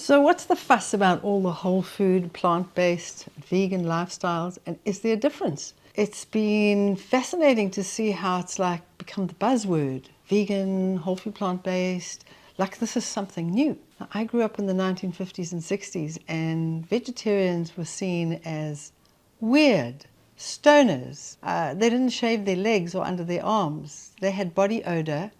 So what's the fuss about all the whole food, plant-based, vegan lifestyles, and is there a difference? It's been fascinating to see how it's like become the buzzword. Vegan, whole food, plant-based, like this is something new. Now, I grew up in the 1950s and 60s and vegetarians were seen as weird, stoners. They didn't shave their legs or under their arms. They had body odor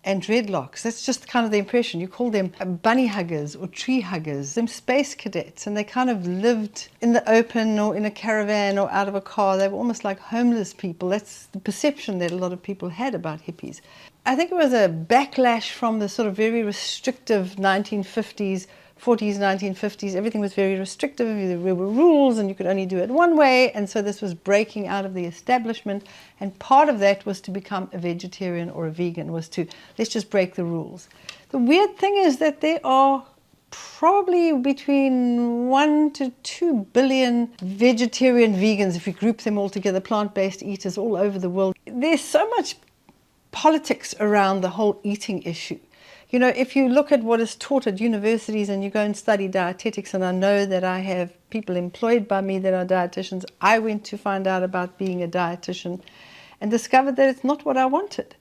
and dreadlocks. That's just kind of the impression. You call them bunny huggers or tree huggers, them space cadets, and they kind of lived in the open or in a caravan or out of a car. They were almost like homeless people. That's the perception that a lot of people had about hippies. I think it was a backlash from the sort of very restrictive 1950s, 40s, 1950s. Everything was very restrictive. There were rules and you could only do it one way. And so this was breaking out of the establishment. And part of that was to become a vegetarian or a vegan, was to, let's just break the rules. The weird thing is that there are probably between 1 to 2 billion vegetarian vegans, if you group them all together, plant-based eaters all over the world. There's so much politics around the whole eating issue. You know, if you look at what is taught at universities and you go and study dietetics, and I know that I have people employed by me that are dietitians, I went to find out about being a dietitian and discovered that it's not what I wanted,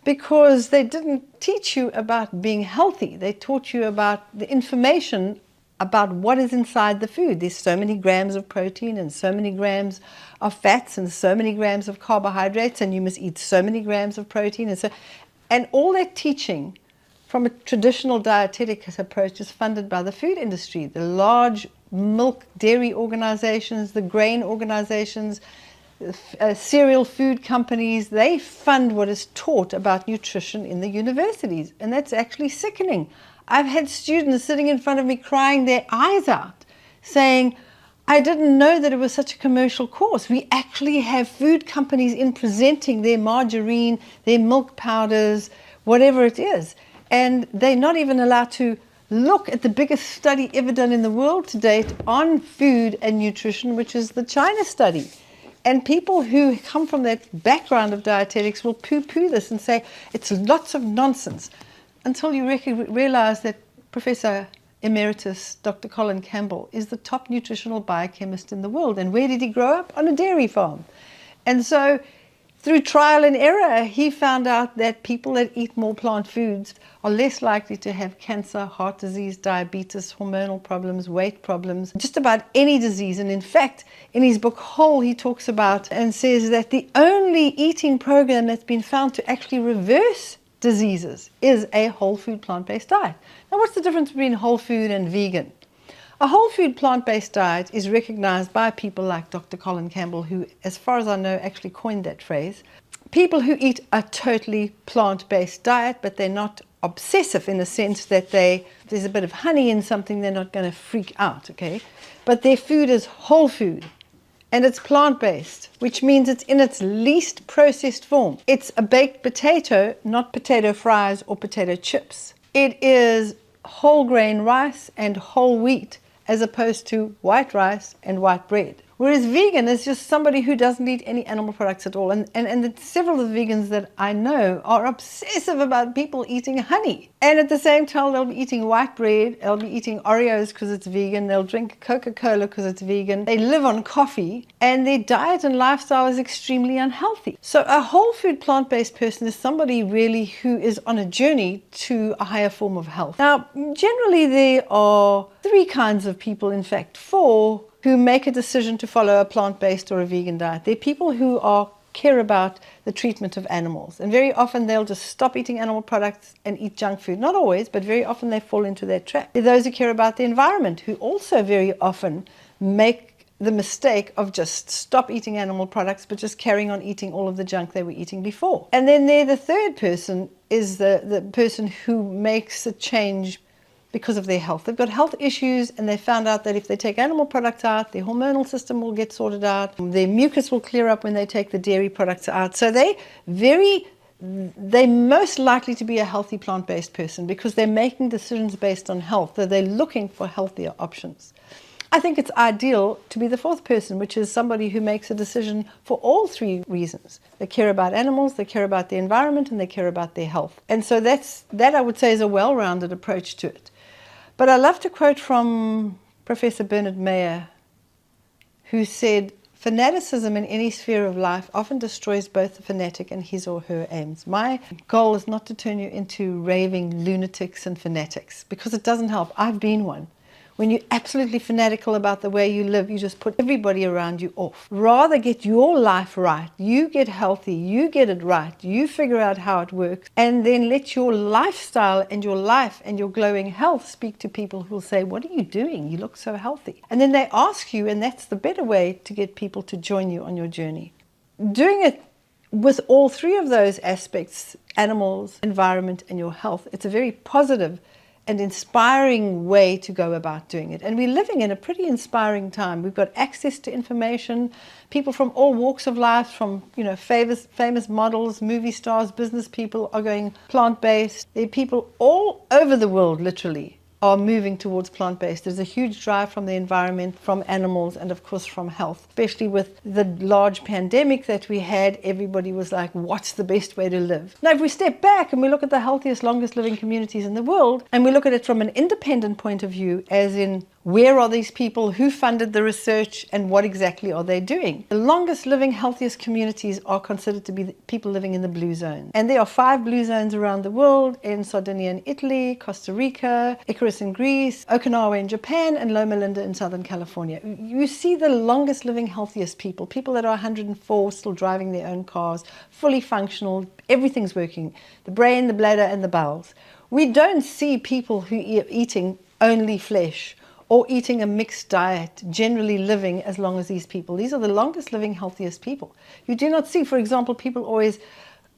because they didn't teach you about being healthy. They taught you about the information about what is inside the food. There's so many grams of protein and so many grams of fats and so many grams of carbohydrates, and you must eat so many grams of protein. And all that teaching from a traditional dietetic approach is funded by the food industry, the large milk dairy organizations, the grain organizations, cereal food companies. They fund what is taught about nutrition in the universities, and that's actually sickening. I've had students sitting in front of me crying their eyes out, saying, I didn't know that it was such a commercial course. We actually have food companies in presenting their margarine, their milk powders, whatever it is. And they're not even allowed to look at the biggest study ever done in the world to date on food and nutrition, which is the China study. And people who come from that background of dietetics will poo-poo this and say it's lots of nonsense, until you realize that Professor Emeritus Dr. Colin Campbell is the top nutritional biochemist in the world. And where did he grow up? On a dairy farm. And so through trial and error, he found out that people that eat more plant foods are less likely to have cancer, heart disease, diabetes, hormonal problems, weight problems, just about any disease. And in fact, in his book Whole, he talks about and says that the only eating program that's been found to actually reverse diseases is a whole food plant-based diet. Now, what's the difference between whole food and vegan? A whole food plant-based diet is recognized by people like Dr. Colin Campbell, who, as far as I know, actually coined that phrase. People who eat a totally plant-based diet, but they're not obsessive in the sense that there's a bit of honey in something, they're not going to freak out, okay? But their food is whole food, and it's plant-based, which means it's in its least processed form. It's a baked potato, not potato fries or potato chips. It is whole grain rice and whole wheat, as opposed to white rice and white bread. Whereas vegan is just somebody who doesn't eat any animal products at all. And several of the vegans that I know are obsessive about people eating honey. And at the same time, they'll be eating white bread, they'll be eating Oreos because it's vegan, they'll drink Coca-Cola because it's vegan, they live on coffee, and their diet and lifestyle is extremely unhealthy. So a whole food plant-based person is somebody really who is on a journey to a higher form of health. Now, generally there are 3 kinds of people, in fact 4, who make a decision to follow a plant-based or a vegan diet. They're people who care about the treatment of animals. And very often they'll just stop eating animal products and eat junk food. Not always, but very often they fall into that trap. There are those who care about the environment, who also very often make the mistake of just stop eating animal products, but just carrying on eating all of the junk they were eating before. And then the third person is the person who makes a change because of their health. They've got health issues, and they found out that if they take animal products out, their hormonal system will get sorted out, their mucus will clear up when they take the dairy products out. So they're most likely to be a healthy plant-based person because they're making decisions based on health, so they're looking for healthier options. I think it's ideal to be the 4th person, which is somebody who makes a decision for all 3 reasons. They care about animals, they care about the environment, and they care about their health. And so that I would say is a well-rounded approach to it. But I love to quote from Professor Bernard Mayer, who said, fanaticism in any sphere of life often destroys both the fanatic and his or her aims. My goal is not to turn you into raving lunatics and fanatics, because it doesn't help. I've been one. When you're absolutely fanatical about the way you live, you just put everybody around you off. Rather get your life right. You get healthy, you get it right, you figure out how it works, and then let your lifestyle and your life and your glowing health speak to people who will say, what are you doing? You look so healthy. And then they ask you, and that's the better way to get people to join you on your journey. Doing it with all three of those aspects, animals, environment, and your health, it's a very positive and inspiring way to go about doing it. And we're living in a pretty inspiring time. We've got access to information. People from all walks of life, from famous models, movie stars, business people are going plant-based. There are people all over the world, literally, are moving towards plant-based. There's a huge drive from the environment, from animals, and of course from health. Especially with the large pandemic that we had, everybody was like, what's the best way to live? Now, if we step back and we look at the healthiest, longest living communities in the world, and we look at it from an independent point of view, as in, where are these people, who funded the research, and what exactly are they doing? The longest living, healthiest communities are considered to be the people living in the blue zone. And there are 5 blue zones around the world, in Sardinia in Italy, Costa Rica, Icarus in Greece, Okinawa in Japan, and Loma Linda in Southern California. You see the longest living, healthiest people, people that are 104, still driving their own cars, fully functional, everything's working, the brain, the bladder, and the bowels. We don't see people who are eating only flesh, or eating a mixed diet, generally living as long as these people. These are the longest living, healthiest people. You do not see, for example, people always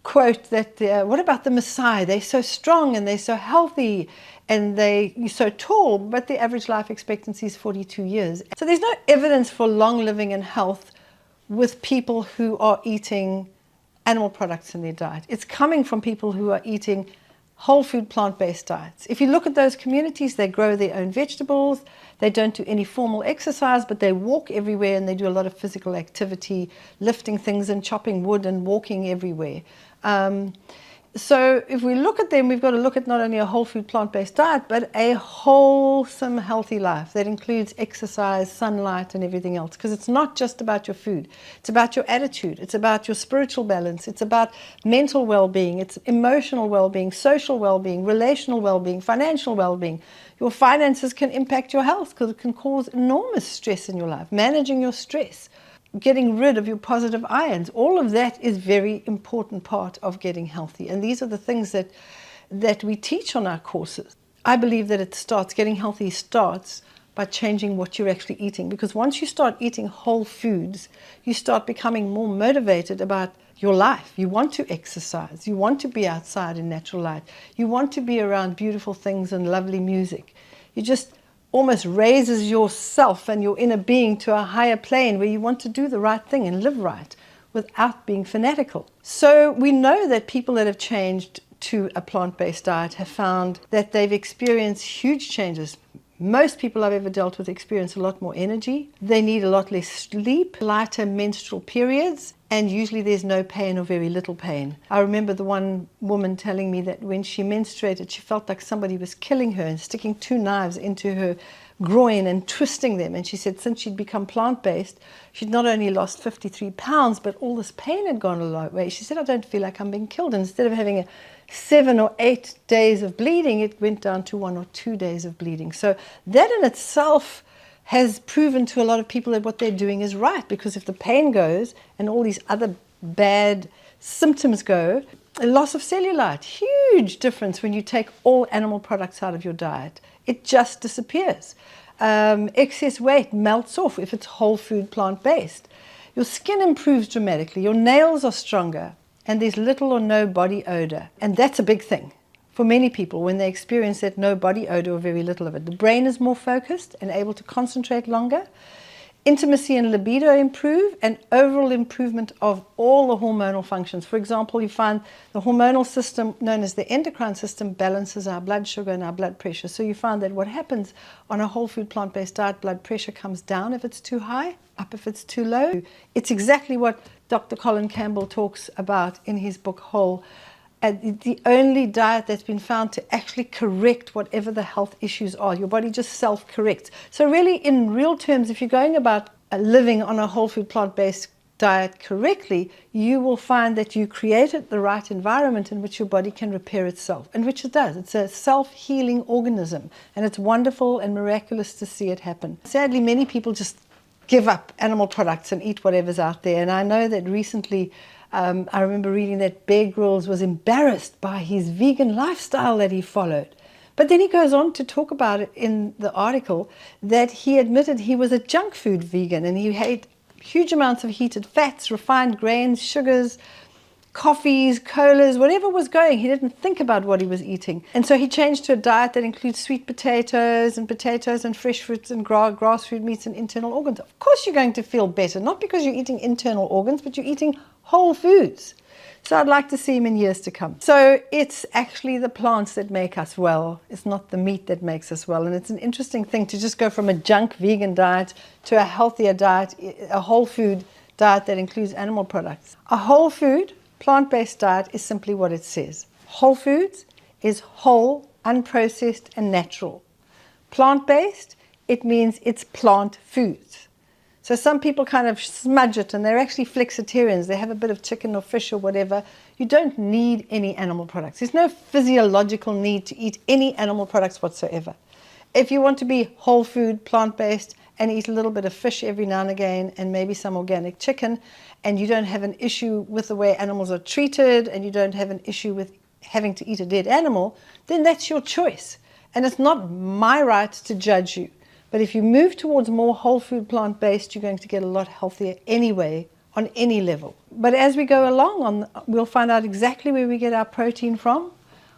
quote that, what about the Maasai? They're so strong and they're so healthy and they're so tall, but the average life expectancy is 42 years. So there's no evidence for long living and health with people who are eating animal products in their diet. It's coming from people who are eating whole food, plant-based diets. If you look at those communities, they grow their own vegetables, they don't do any formal exercise, but they walk everywhere and they do a lot of physical activity, lifting things and chopping wood and walking everywhere. So if we look at them, we've got to look at not only a whole food, plant-based diet, but a wholesome, healthy life that includes exercise, sunlight, and everything else. Because it's not just about your food. It's about your attitude. It's about your spiritual balance. It's about mental well-being. It's emotional well-being, social well-being, relational well-being, financial well-being. Your finances can impact your health because it can cause enormous stress in your life. Managing your stress, getting rid of your positive ions, all of that is very important part of getting healthy. And these are the things that we teach on our courses. I believe that getting healthy starts by changing what you're actually eating, because once you start eating whole foods, you start becoming more motivated about your life. You want to exercise, you want to be outside in natural light, you want to be around beautiful things and lovely music. You just almost raises yourself and your inner being to a higher plane where you want to do the right thing and live right without being fanatical. So we know that people that have changed to a plant-based diet have found that they've experienced huge changes. Most people I've ever dealt with experience a lot more energy. They need a lot less sleep, lighter menstrual periods, and usually there's no pain or very little pain. I remember the one woman telling me that when she menstruated, she felt like somebody was killing her and sticking 2 knives into her groin and twisting them. And she said since she'd become plant-based, she'd not only lost 53 pounds, but all this pain had gone a long way. She said, I don't feel like I'm being killed. And instead of having 7 or 8 days of bleeding, it went down to 1 or 2 days of bleeding. So that in itself has proven to a lot of people that what they're doing is right, because if the pain goes and all these other bad symptoms go, a loss of cellulite, huge difference when you take all animal products out of your diet. It just disappears. Excess weight melts off if it's whole food, plant-based. Your skin improves dramatically, your nails are stronger, and there's little or no body odor. And that's a big thing for many people when they experience that no body odor or very little of it. The brain is more focused and able to concentrate longer. Intimacy and libido improve, and overall improvement of all the hormonal functions. For example, you find the hormonal system, known as the endocrine system, balances our blood sugar and our blood pressure. So you find that what happens on a whole food plant-based diet, blood pressure comes down if it's too high, up if it's too low. It's exactly what Dr. Colin Campbell talks about in his book Whole, And the only diet that's been found to actually correct whatever the health issues are. Your body just self-corrects. So really, in real terms, if you're going about living on a whole food plant-based diet correctly, you will find that you created the right environment in which your body can repair itself, and which it does. It's a self-healing organism, and it's wonderful and miraculous to see it happen. Sadly, many people just give up animal products and eat whatever's out there. And I know that recently, I remember reading that Bear Grylls was embarrassed by his vegan lifestyle that he followed. But then he goes on to talk about it in the article that he admitted he was a junk food vegan, and he ate huge amounts of heated fats, refined grains, sugars, coffees, colas, whatever was going. He didn't think about what he was eating. And so he changed to a diet that includes sweet potatoes and fresh fruits and grass-fed meats and internal organs. Of course you're going to feel better, not because you're eating internal organs, but you're eating whole foods. So I'd like to see him in years to come. So it's actually the plants that make us well. It's not the meat that makes us well. And it's an interesting thing to just go from a junk vegan diet to a healthier diet, a whole food diet that includes animal products. A whole food plant-based diet is simply what it says. Whole foods is whole, unprocessed, and natural. Plant-based, it means it's plant foods. So some people kind of smudge it, and they're actually flexitarians. They have a bit of chicken or fish or whatever. You don't need any animal products. There's no physiological need to eat any animal products whatsoever. If you want to be whole food, plant-based, and eat a little bit of fish every now and again, and maybe some organic chicken, and you don't have an issue with the way animals are treated, and you don't have an issue with having to eat a dead animal, then that's your choice. And it's not my right to judge you. But if you move towards more whole food plant-based, you're going to get a lot healthier anyway, on any level. But as we go along, we'll find out exactly where we get our protein from.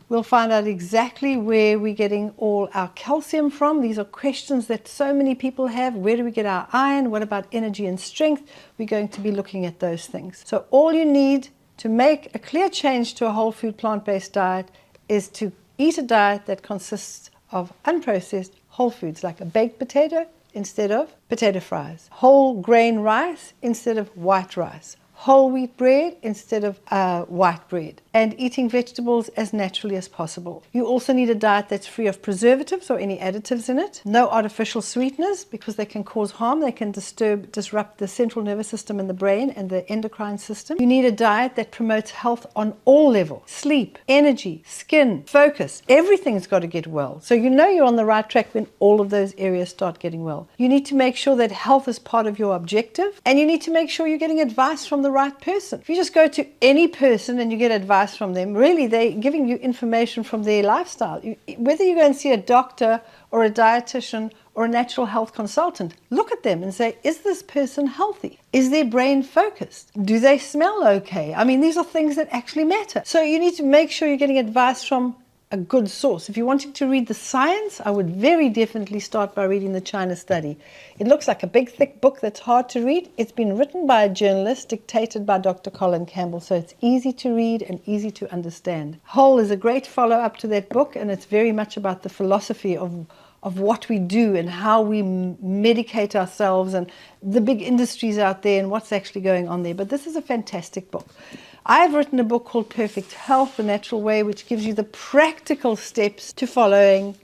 We'll find out exactly where we're getting all our calcium from. These are questions that so many people have. Where do we get our iron? What about energy and strength? We're going to be looking at those things. So all you need to make a clear change to a whole food plant-based diet is to eat a diet that consists of unprocessed whole foods, like a baked potato instead of potato fries, whole grain rice instead of white rice, whole wheat bread instead of white bread, and eating vegetables as naturally as possible. You also need a diet that's free of preservatives or any additives in it, no artificial sweeteners because they can cause harm, they can disrupt the central nervous system in the brain and the endocrine system. You need a diet that promotes health on all levels, sleep, energy, skin, focus, everything's got to get well. So you know you're on the right track when all of those areas start getting well. You need to make sure that health is part of your objective, and you need to make sure you're getting advice from the right person. If you just go to any person and you get advice from them, really they're giving you information from their lifestyle. Whether you go and see a doctor or a dietitian or a natural health consultant, look at them and say, is this person healthy? Is their brain focused? Do they smell okay? I mean, these are things that actually matter. So you need to make sure you're getting advice from a good source. If you're wanting to read the science, I would very definitely start by reading the China study. It looks like a big, thick book that's hard to read. It's been written by a journalist, dictated by Dr. Colin Campbell, so it's easy to read and easy to understand. Whole is a great follow-up to that book, and it's very much about the philosophy of what we do and how we medicate ourselves and the big industries out there and what's actually going on there. But this is a fantastic book. I've written a book called Perfect Health, The Natural Way, which gives you the practical steps to following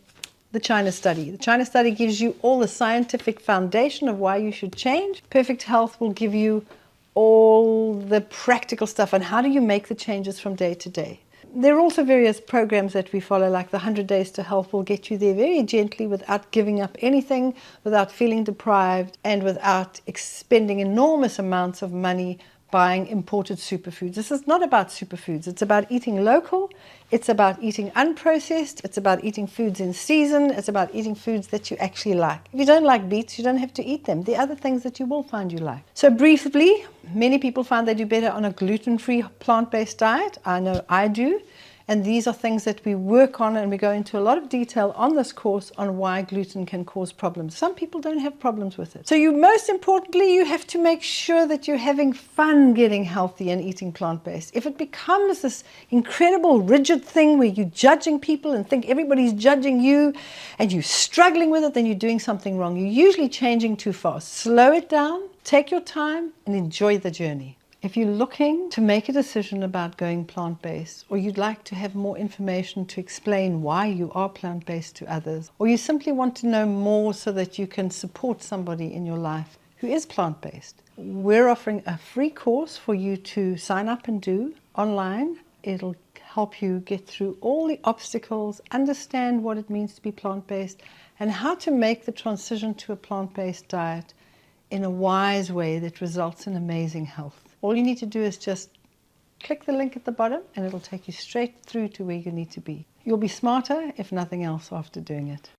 the China study. The China study gives you all the scientific foundation of why you should change. Perfect Health will give you all the practical stuff and how do you make the changes from day to day. There are also various programs that we follow, like the 100 Days to Health will get you there very gently without giving up anything, without feeling deprived, and without expending enormous amounts of money buying imported superfoods. This is not about superfoods. It's about eating local. It's about eating unprocessed. It's about eating foods in season. It's about eating foods that you actually like. If you don't like beets, you don't have to eat them. There are other things that you will find you like. So briefly, many people find they do better on a gluten-free plant-based diet. I know I do. And these are things that we work on, and we go into a lot of detail on this course on why gluten can cause problems. Some people don't have problems with it. So most importantly, you have to make sure that you're having fun getting healthy and eating plant-based. If it becomes this incredible rigid thing where you're judging people and think everybody's judging you and you're struggling with it, then you're doing something wrong. You're usually changing too fast. Slow it down, take your time, and enjoy the journey. If you're looking to make a decision about going plant-based, or you'd like to have more information to explain why you are plant-based to others, or you simply want to know more so that you can support somebody in your life who is plant-based, we're offering a free course for you to sign up and do online. It'll help you get through all the obstacles, understand what it means to be plant-based, and how to make the transition to a plant-based diet in a wise way that results in amazing health. All you need to do is just click the link at the bottom and it'll take you straight through to where you need to be. You'll be smarter, if nothing else, after doing it.